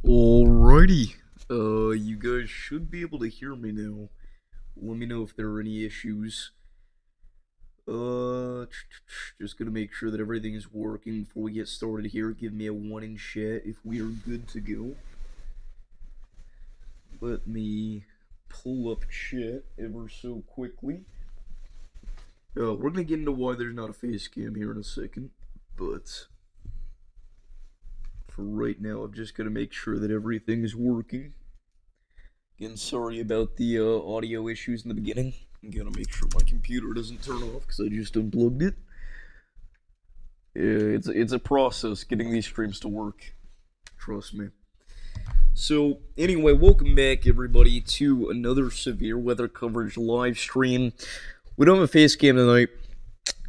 Alrighty. You guys should be able to hear me now. Let me know if there are any issues. Just gonna make sure that everything is working before we get started here. Give me a 1 in chat if we are good to go. Let me pull up chat ever so quickly. We're gonna get into why there's not a face cam here in a second, but for right now, I'm just gonna make sure that everything is working. Again, sorry about the audio issues in the beginning. I'm gonna make sure my computer doesn't turn off because I just unplugged it. Yeah, it's a process getting these streams to work. Trust me. So, anyway, welcome back, everybody, to another severe weather coverage live stream. We don't have a face cam tonight,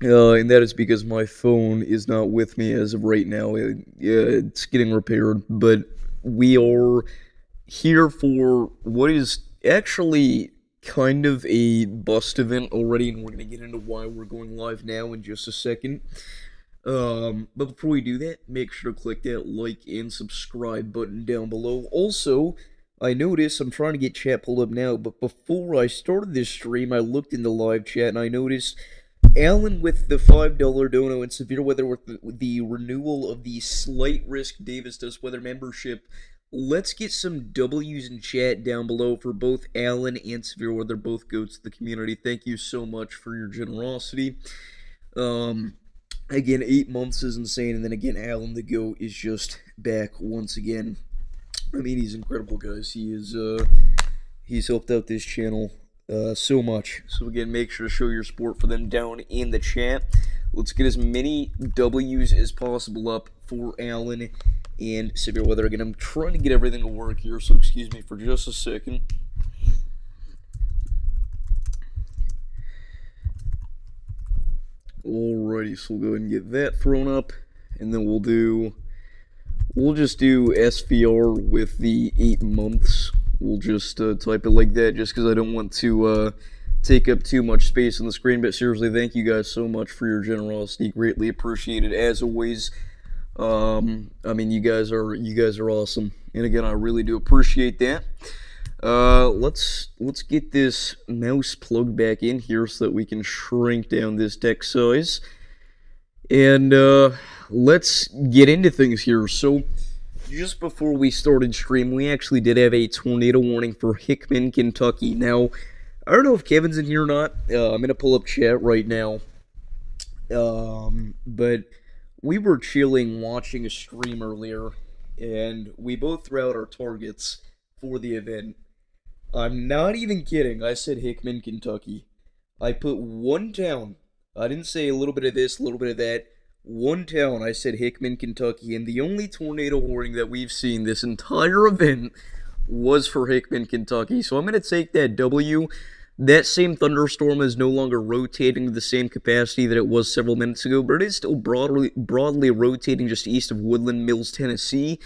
and that is because my phone is not with me as of right now. It's getting repaired, but we are here for what is actually kind of a bust event already, and we're going to get into why we're going live now in just a second. But before we do that, make sure to click that like and subscribe button down below. Also, I noticed, I'm trying to get chat pulled up now, but before I started this stream, I looked in the live chat and I noticed Alan with the $5 dono and severe weather with the renewal of the slight risk Davis Does Weather membership. Let's get some W's in chat down below for both Alan and severe weather, both goats of the community. Thank you so much for your generosity. Again, 8 months is insane, and then again, Alan the GOAT is just back once again. I mean, he's incredible, guys. He's helped out this channel so much. So again, make sure to show your support for them down in the chat. Let's get as many W's as possible up for Alan and severe weather. Again, I'm trying to get everything to work here, so excuse me for just a second. Alrighty, so we'll go ahead and get that thrown up, and then we'll just do SVR with the 8 months. We'll just type it like that, just because I don't want to take up too much space on the screen. But seriously, thank you guys so much for your generosity. Greatly appreciated as always. I mean, you guys are awesome, and again, I really do appreciate that. Let's get this mouse plugged back in here so that we can shrink down this text size. And let's get into things here. So, just before we started stream, we actually did have a tornado warning for Hickman, Kentucky. Now, I don't know if Kevin's in here or not. I'm gonna pull up chat right now. But we were chilling watching a stream earlier, and we both threw out our targets for the event. I'm not even kidding. I said Hickman, Kentucky. I put one town. I didn't say a little bit of this, a little bit of that. One town, I said Hickman, Kentucky, and the only tornado warning that we've seen this entire event was for Hickman, Kentucky. So I'm going to take that W. That same thunderstorm is no longer rotating to the same capacity that it was several minutes ago, but it is still broadly rotating just east of Woodland Mills, Tennessee.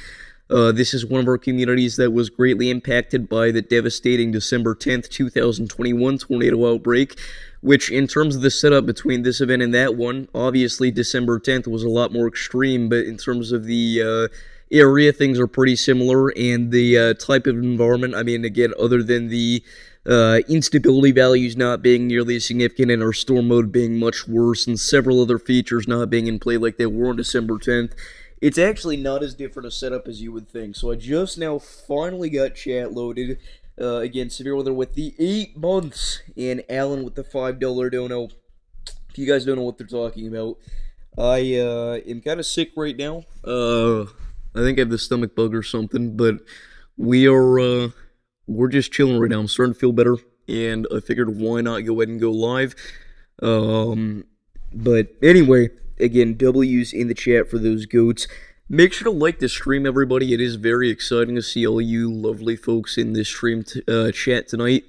This is one of our communities that was greatly impacted by the devastating December 10th, 2021 tornado outbreak, which in terms of the setup between this event and that one, obviously December 10th was a lot more extreme, but in terms of the area, things are pretty similar, and the type of environment, I mean, again, other than the instability values not being nearly as significant and our storm mode being much worse and several other features not being in play like they were on December 10th, it's actually not as different a setup as you would think. So I just now finally got chat loaded. Again, severe weather with the 8 months, and Alan with the $5 dono. If you guys don't know what they're talking about, I am kind of sick right now. I think I have the stomach bug or something, but we're just chilling right now. I'm starting to feel better, and I figured why not go ahead and go live. But anyway, again, W's in the chat for those goats. Make sure to like this stream, everybody. It is very exciting to see all you lovely folks in this stream chat tonight.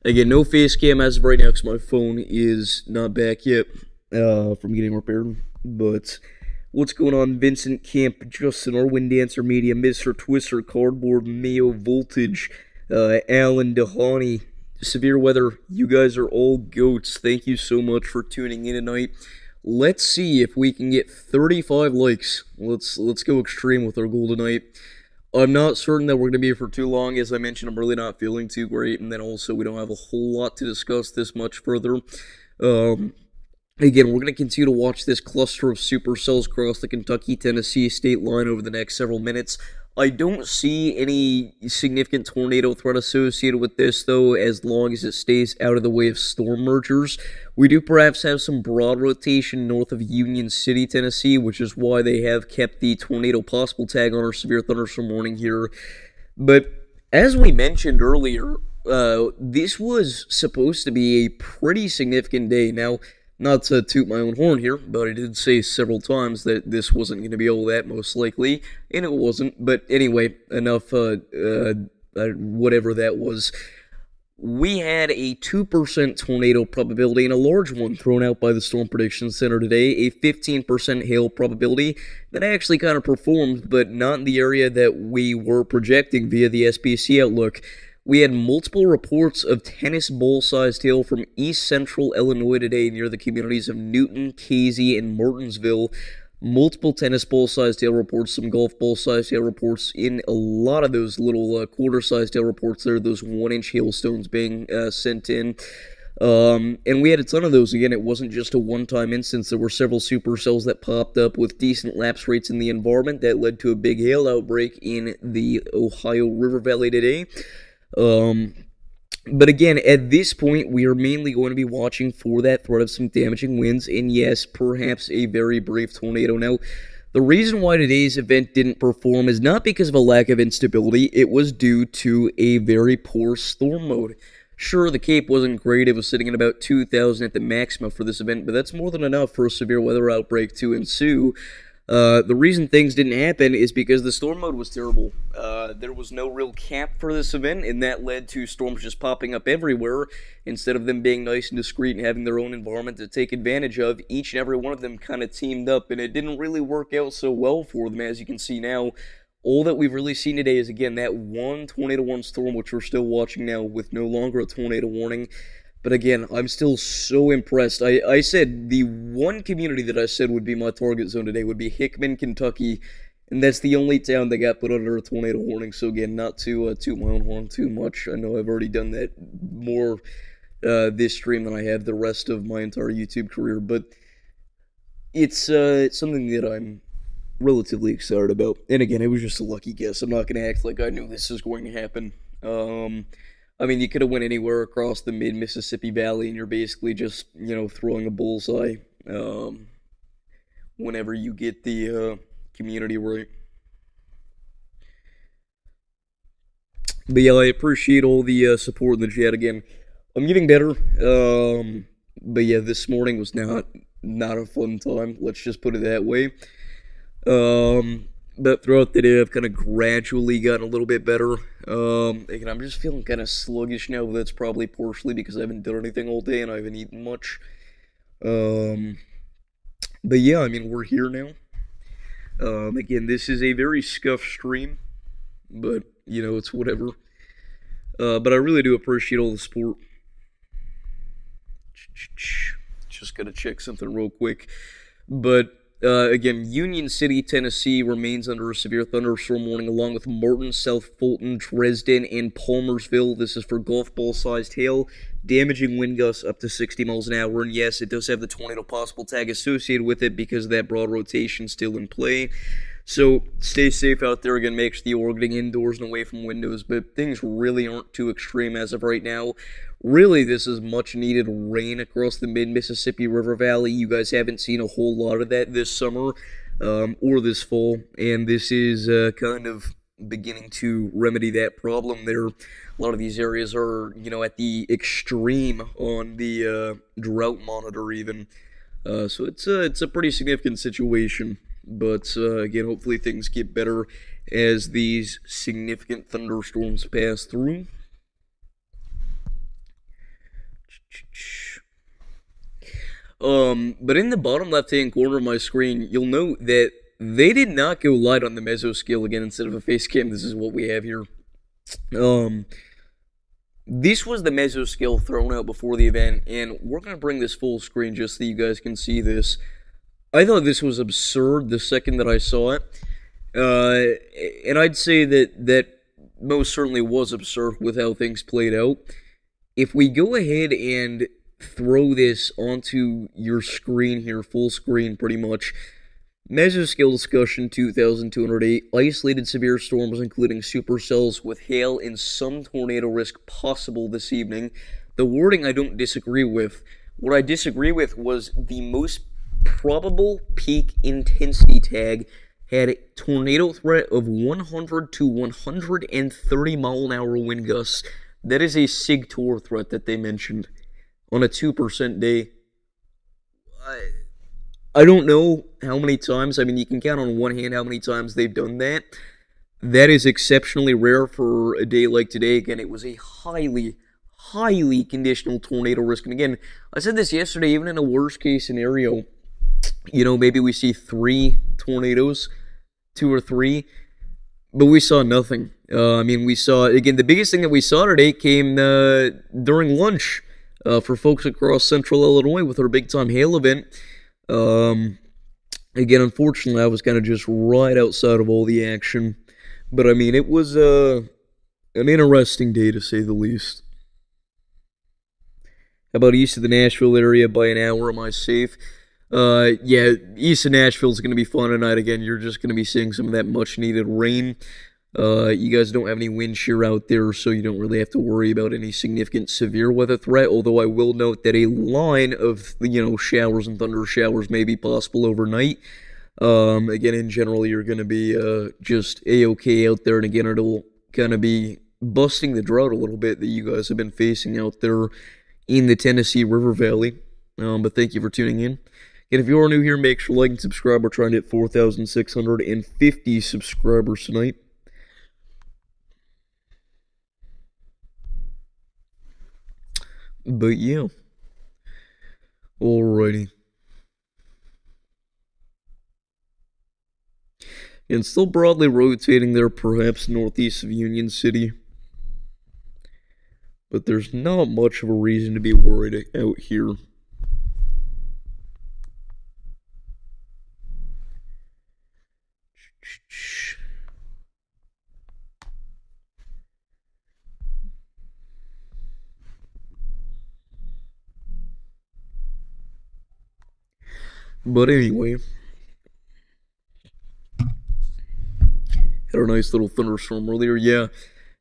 Again, no face cam as of right now because my phone is not back yet from getting repaired. But what's going on? Vincent Camp, Justin, Arwin Dancer Media, Mr. Twister, Cardboard, Mayo Voltage, Alan Dehani, Severe Weather. You guys are all goats. Thank you so much for tuning in tonight. Let's see if we can get 35 likes. Let's go extreme with our goal tonight. I'm not certain that we're going to be here for too long. As I mentioned, I'm really not feeling too great, and then also we don't have a whole lot to discuss this much further. Um, Again, we're going to continue to watch this cluster of supercells cross the Kentucky-Tennessee state line over the next several minutes. I don't see any significant tornado threat associated with this, though, as long as it stays out of the way of storm mergers. We do perhaps have some broad rotation north of Union City, Tennessee, which is why they have kept the tornado possible tag on our severe thunderstorm warning here. But as we mentioned earlier, this was supposed to be a pretty significant day. Now, not to toot my own horn here, but I did say several times that this wasn't going to be all that, most likely, and it wasn't. But anyway, enough, whatever that was. We had a 2% tornado probability, and a large one thrown out by the Storm Prediction Center today, a 15% hail probability that actually kind of performed, but not in the area that we were projecting via the SPC outlook. We had multiple reports of tennis ball-sized hail from east central Illinois today near the communities of Newton, Casey, and Martinsville. Multiple tennis ball-sized hail reports, some golf ball-sized hail reports, in a lot of those little quarter-sized hail reports there, those 1-inch hailstones being sent in. And we had a ton of those. Again, it wasn't just a one-time instance. There were several supercells that popped up with decent lapse rates in the environment that led to a big hail outbreak in the Ohio River Valley today. But again, at this point, we are mainly going to be watching for that threat of some damaging winds, and yes, perhaps a very brief tornado. Now, the reason why today's event didn't perform is not because of a lack of instability, it was due to a very poor storm mode. Sure, the Cape wasn't great, it was sitting at about 2,000 at the maxima for this event, but that's more than enough for a severe weather outbreak to ensue. The reason things didn't happen is because the storm mode was terrible. There was no real cap for this event, and that led to storms just popping up everywhere. Instead of them being nice and discreet and having their own environment to take advantage of, each and every one of them kind of teamed up, and it didn't really work out so well for them, as you can see now. All that we've really seen today is, again, that one tornado warning storm, which we're still watching now with no longer a tornado warning. But again, I'm still so impressed. I said the one community that I said would be my target zone today would be Hickman, Kentucky, and that's the only town that got put under a tornado warning. So again, not to toot my own horn too much. I know I've already done that more this stream than I have the rest of my entire YouTube career, but it's something that I'm relatively excited about. And again, it was just a lucky guess. I'm not going to act like I knew this was going to happen. I mean, you could have went anywhere across the mid-Mississippi Valley, and you're basically just, throwing a bullseye whenever you get the community right. But yeah, I appreciate all the support in the chat again. I'm getting better, but yeah, this morning was not a fun time. Let's just put it that way. But throughout the day, I've kind of gradually gotten a little bit better. Again, I'm just feeling kind of sluggish now, but that's probably partially because I haven't done anything all day and I haven't eaten much. But yeah, I mean, we're here now. Again, this is a very scuffed stream, but, it's whatever. But I really do appreciate all the support. Just gotta check something real quick. But again, Union City, Tennessee remains under a severe thunderstorm warning, along with Martin, South Fulton, Dresden, and Palmersville. This is for golf ball-sized hail, damaging wind gusts up to 60 miles an hour. And yes, it does have the tornado possible tag associated with it because of that broad rotation still in play. So stay safe out there. Again, make sure that you're getting indoors and away from windows, but things really aren't too extreme as of right now. Really, this is much needed rain across the mid-Mississippi River Valley. You guys haven't seen a whole lot of that this summer or this fall, and this is kind of beginning to remedy that problem there. A lot of these areas are, at the extreme on the drought monitor even. So it's a pretty significant situation. But again, hopefully things get better as these significant thunderstorms pass through. But in the bottom left-hand corner of my screen, you'll note that they did not go light on the mesoscale again instead of a face cam. This is what we have here. This was the mesoscale thrown out before the event, and we're going to bring this full screen just so you guys can see this. I thought this was absurd the second that I saw it. Uh, and I'd say that most certainly was absurd with how things played out. If we go ahead and throw this onto your screen here, full screen pretty much, Mesoscale discussion 2208, isolated severe storms including supercells with hail and some tornado risk possible this evening. The wording I don't disagree with. What I disagree with was the most probable peak intensity tag had a tornado threat of 100 to 130 mile an hour wind gusts. That is a SIG Tor threat that they mentioned on a 2% day. I don't know how many times. I mean, you can count on one hand how many times they've done that. That is exceptionally rare for a day like today. Again, it was a highly conditional tornado risk. And again, I said this yesterday, even in a worst case scenario, maybe we see three tornadoes, two or three, but we saw nothing. We saw, again, the biggest thing that we saw today came during lunch for folks across central Illinois with our big time hail event. Again, unfortunately, I was kind of just right outside of all the action. But, it was an interesting day, to say the least. How about east of the Nashville area by an hour? Am I safe? Yeah, east of Nashville is going to be fun tonight. Again, you're just going to be seeing some of that much-needed rain. You guys don't have any wind shear out there, so you don't really have to worry about any significant severe weather threat, although I will note that a line of, showers and thunder showers may be possible overnight. Again, in general, you're going to be just A-okay out there, and again, it'll kind of be busting the drought a little bit that you guys have been facing out there in the Tennessee River Valley. But thank you for tuning in. And if you are new here, make sure to like and subscribe. We're trying to hit 4,650 subscribers tonight. But yeah. Alrighty. And still broadly rotating there, perhaps northeast of Union City. But there's not much of a reason to be worried out here. But anyway, had a nice little thunderstorm earlier. Yeah,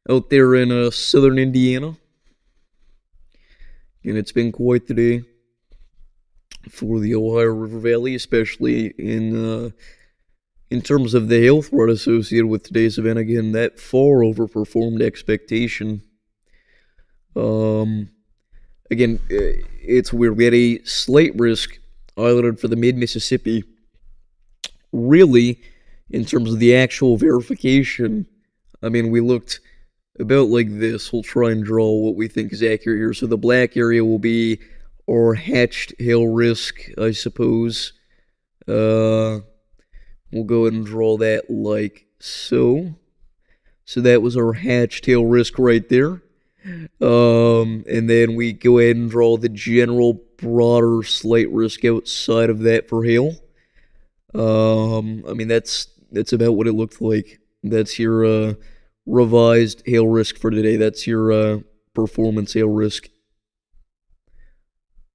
out there in southern Indiana. And it's been quite the day for the Ohio River Valley, especially in terms of the hail threat associated with today's event. Again, that far overperformed expectation. Again, it's weird. We had a slight risk highlighted for the mid-Mississippi. Really, in terms of the actual verification, we looked about like this. We'll try and draw what we think is accurate here. So the black area will be our hatched hail risk, I suppose. We'll go ahead and draw that like so. So that was our hatched hail risk right there. And then we go ahead and draw the general broader slight risk outside of that for hail. That's about what it looked like. That's your revised hail risk for today. That's your performance hail risk.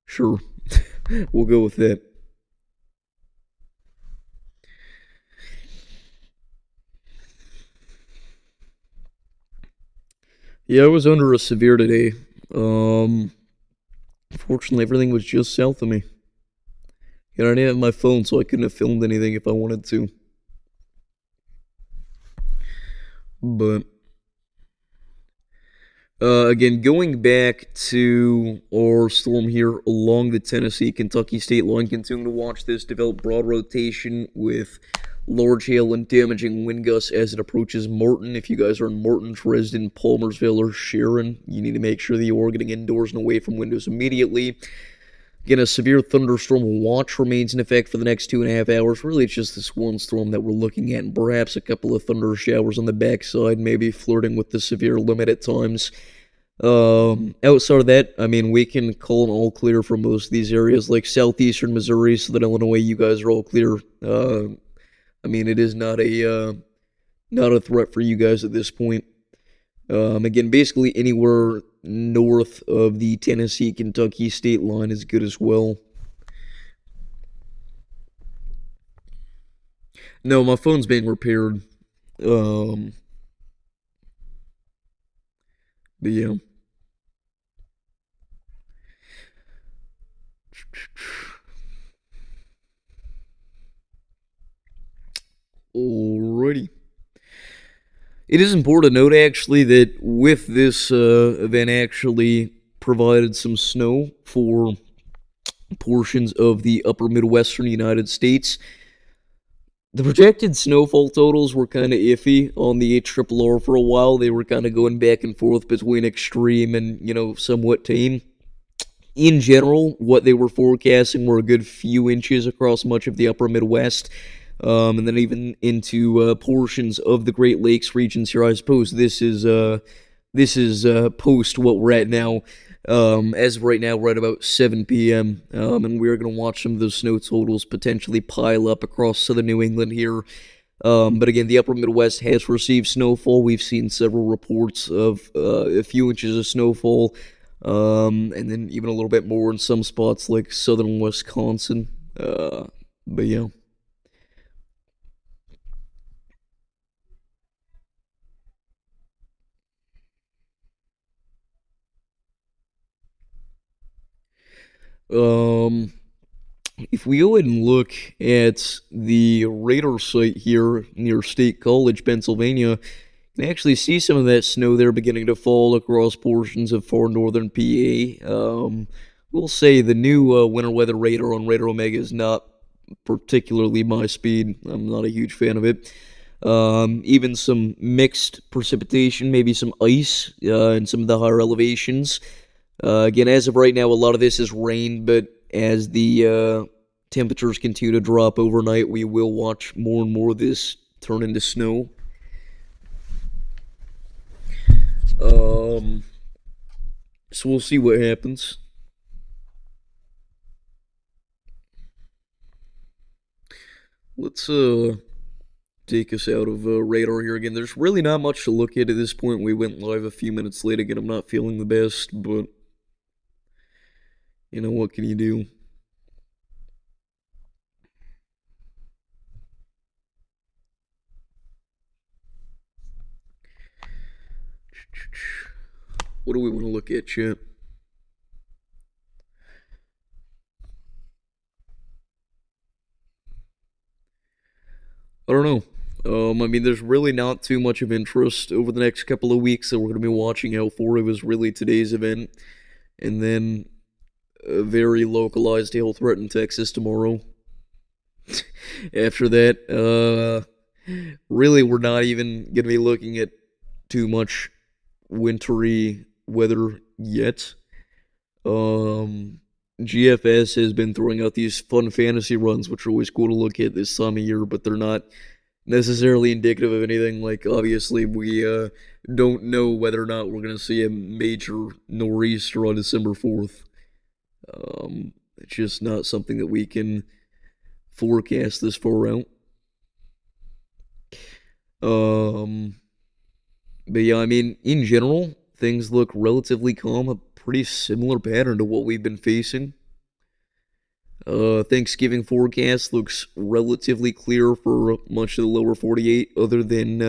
Sure. We'll go with that. Yeah, I was under a severe today. Fortunately, everything was just south of me. And I didn't have my phone, so I couldn't have filmed anything if I wanted to. But, again, going back to our storm here along the Tennessee-Kentucky state line, continuing to watch this develop broad rotation with large hail and damaging wind gusts as it approaches Martin. If you guys are in Martin, Dresden, Palmersville, or Sharon, you need to make sure that you are getting indoors and away from windows immediately. Again, a severe thunderstorm watch remains in effect for the next 2.5 hours. Really, it's just this one storm that we're looking at, and perhaps a couple of thunder showers on the backside, maybe flirting with the severe limit at times. Outside of that, we can call an all clear for most of these areas, like southeastern Missouri, Southern Illinois. You guys are all clear. It is not a Not a threat for you guys at this point. Again, basically anywhere north of the Tennessee Kentucky state line is good as well. No, my phone's being repaired. Um, but yeah. Alrighty. It is important to note actually that with this event actually provided some snow for portions of the upper Midwestern United States. The projected snowfall totals were kind of iffy on the HRRR for a while. They were kind of going back and forth between extreme and, somewhat tame. In general, what they were forecasting were a good few inches across much of the upper Midwest, and then even into portions of the Great Lakes regions here. I suppose this is post what we're at now. As of right now, we're at about 7 p.m., and we're going to watch some of those snow totals potentially pile up across southern New England here. But again, the upper Midwest has received snowfall. We've seen several reports of a few inches of snowfall, and then even a little bit more in some spots like southern Wisconsin. But yeah. Um, if we go ahead and look at the radar site here near State College, Pennsylvania, you can actually see some of that snow there beginning to fall across portions of far northern PA. We'll say the new winter weather radar on Radar Omega is not particularly my speed. I'm not a huge fan of it. Even some mixed precipitation, maybe some ice in some of the higher elevations. Again, as of right now, a lot of this is rain, but as the temperatures continue to drop overnight, we will watch more and more of this turn into snow. Um, so we'll see what happens. Let's take us out of radar here again. There's really not much to look at this point. We went live a few minutes late again. I'm not feeling the best, but what can you do? What do we want to look at, chat? I don't know. I mean, there's really not too much of interest over the next couple of weeks that we're going to be watching out for. It was really today's event, and then a very localized hail threat in Texas tomorrow. After that, really, we're not even going to be looking at too much wintry weather yet. Um, GFS has been throwing out these fun fantasy runs, which are always cool to look at this time of year, but they're not necessarily indicative of anything. Like, obviously, we don't know whether or not we're going to see a major nor'easter on December 4th. It's just not something that we can forecast this far out. Um, but yeah, I mean, in general, things look relatively calm, a pretty similar pattern to what we've been facing. Thanksgiving forecast looks relatively clear for much of the lower 48, other than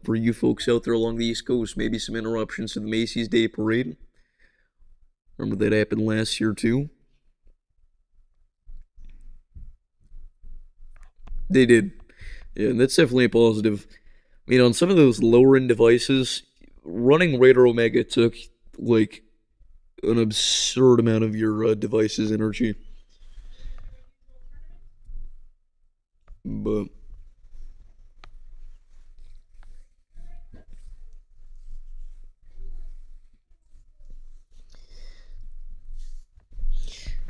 for you folks out there along the East Coast. Maybe some interruptions to the Macy's Day Parade. Remember that happened last year, too? They did. Yeah, and that's definitely a positive. I mean, on some of those lower end devices, running Radar Omega took like an absurd amount of your device's energy. But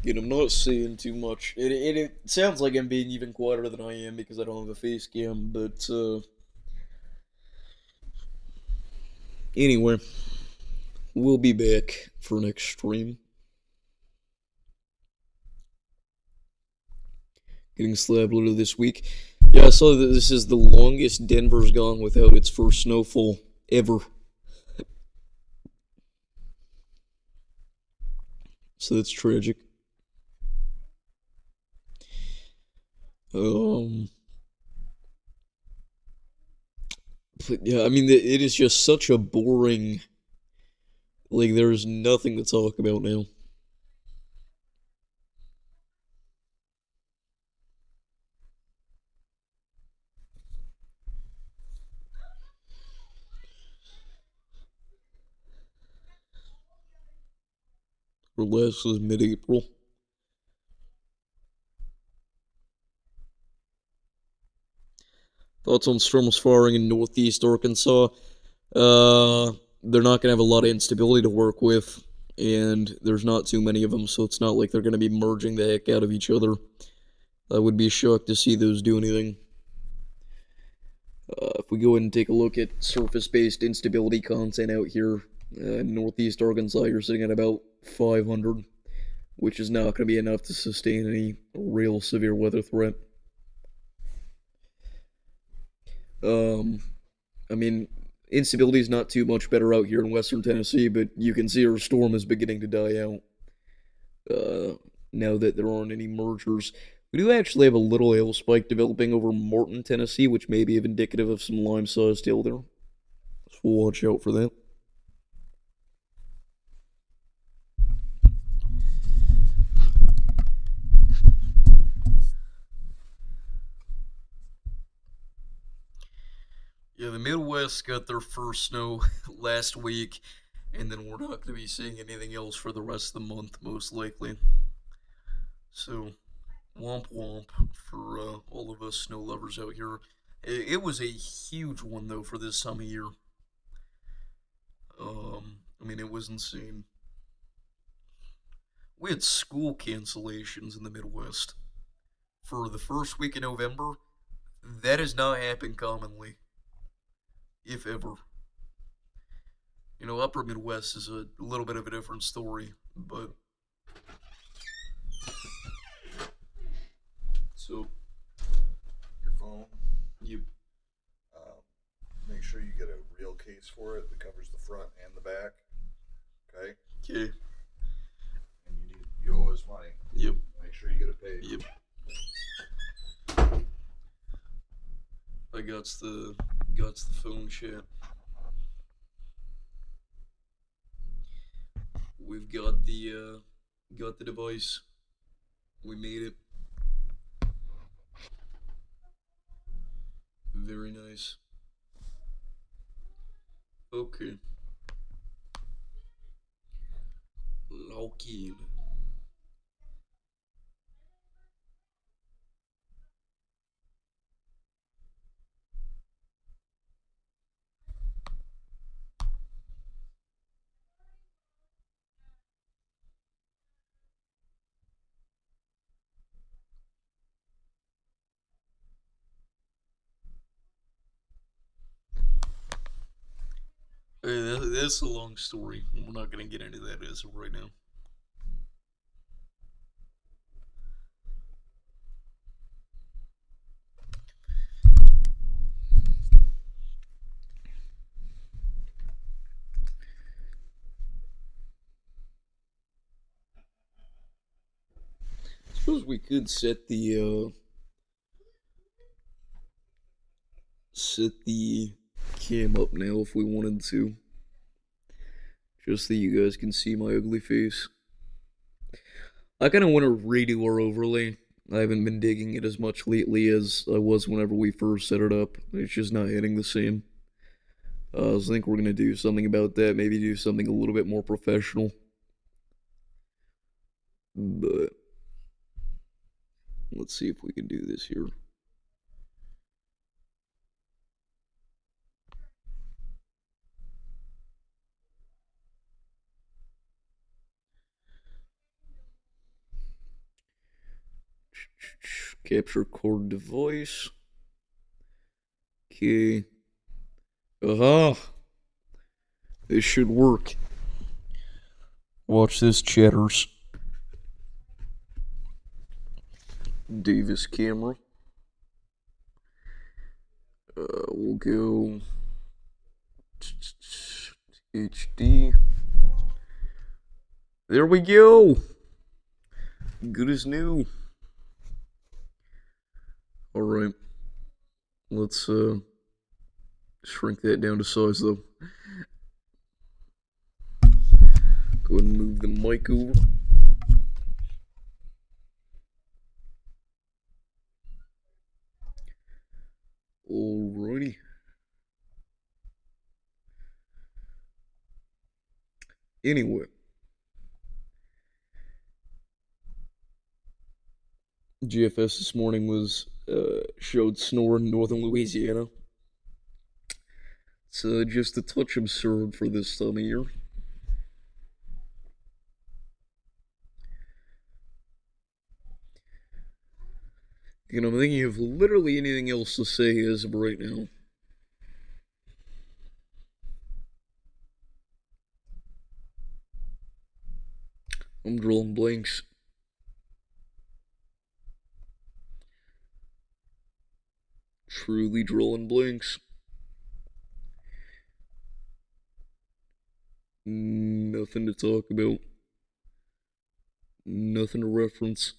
I'm not saying too much. It sounds like I'm being even quieter than I am because I don't have a face cam. But anyway, we'll be back for next stream. Getting slabbed later this week. Yeah, I saw that this is the longest Denver's gone without its first snowfall ever. So that's tragic. Um, but yeah, I mean, it is just such a boring. Like, there's nothing to talk about now. Or less is mid-April. Thoughts on storms firing in northeast Arkansas? Uh, they're not going to have a lot of instability to work with, and there's not too many of them, so it's not like they're going to be merging the heck out of each other. I would be shocked to see those do anything. If we go ahead and take a look at surface-based instability content out here in northeast Arkansas, you're sitting at about 500, which is not going to be enough to sustain any real severe weather threat. Um, I mean, instability is not too much better out here in western Tennessee, but you can see our storm is beginning to die out now that there aren't any mergers. We do actually have a little hail spike developing over Morton, Tennessee, which may be indicative of some lime-sized hail there. So we'll watch out for that. Yeah, the Midwest got their first snow last week, and then we're not going to be seeing anything else for the rest of the month, most likely. So, womp womp for all of us snow lovers out here. It was a huge one, though, for this time of year. I mean, it was insane. We had school cancellations in the Midwest for the first week in November. That has not happened commonly, if ever. Upper Midwest is a little bit of a different story, but so Your phone. you Um, Make sure you get a real case for it that covers the front and the back. Okay, okay? and you owe us money. Yep, Make sure you get it paid. yep. I got the phone chat. We've got the device. We made it. Very nice. Okay. Lock in. That's a long story. We're not gonna get into that as of right now. I suppose we could set the cam up now if we wanted to, just so you guys can see my ugly face. I kind of want to redo our overlay. I haven't been digging it as much lately as I was whenever we first set it up. It's just not hitting the same. So I think we're gonna do something about that. Maybe do something a little bit more professional. But let's see if we can do this here. Capture cord device. Okay. Aha! This should work. Watch this, chatters. Davis camera. We'll go HD. There we go. Good as new. All right. Let's shrink that down to size though. Go ahead and move the mic over. Alrighty. Anyway, GFS this morning was showed snow in northern Louisiana. It's just a touch absurd for this time of year. You know, I'm thinking of literally anything else to say as of right now. I'm drawing blanks. Truly drawing blanks. Nothing to talk about. Nothing to reference.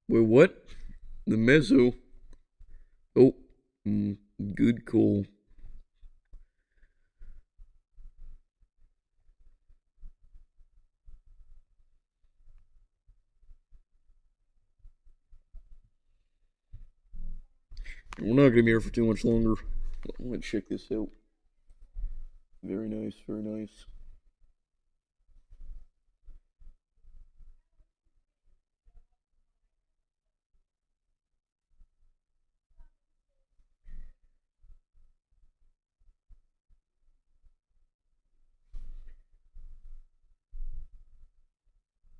Wait, what? The mezzo? Oh, good call. We're not gonna be here for too much longer. I'm gonna check this out. Very nice, very nice.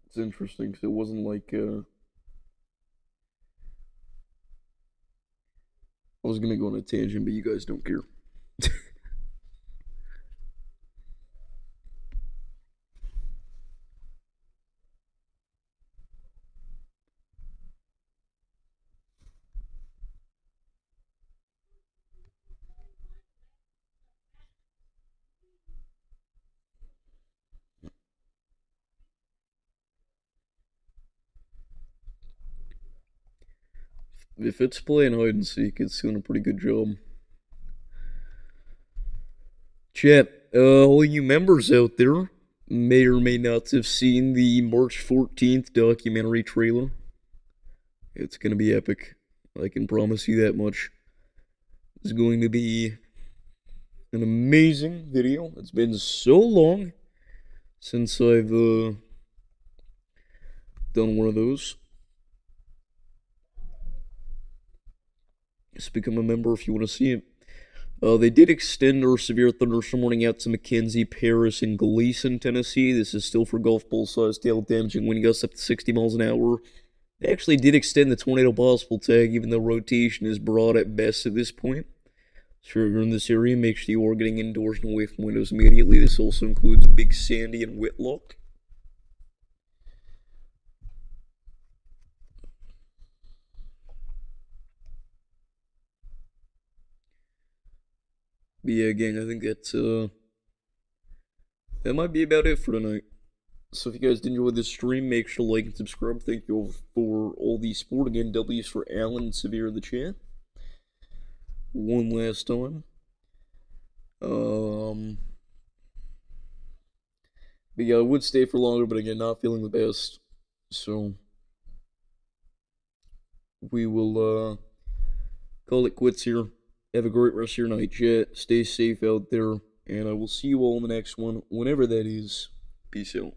It's interesting because it wasn't like I was gonna go on a tangent, but you guys don't care. If it's playing hide and seek, it's doing a pretty good job. Chat, all you members out there may or may not have seen the March 14th documentary trailer. It's gonna be epic. I can promise you that much. It's going to be an amazing video. It's been so long since I've done one of those. Just become a member if you want to see it. They did extend our severe thunderstorm warning out to McKenzie, Paris, and Gleason, Tennessee. This is still for golf ball size hail, damaging wind gusts up to 60 miles an hour. They actually did extend the tornado possible tag, even though rotation is broad at best at this point. So if you're in this area, make sure you are getting indoors and away from windows immediately. This also includes Big Sandy and Whitlock. But yeah, gang, I think that might be about it for tonight. So if you guys did enjoy this stream, make sure to like and subscribe. Thank you all for all the support. Again, W's for Alan and Severe in the chat. One last time. But yeah, I would stay for longer, but again, not feeling the best. So we will call it quits here. Have a great rest of your night, chat. Stay safe out there, and I will see you all in the next one, whenever that is. Peace out.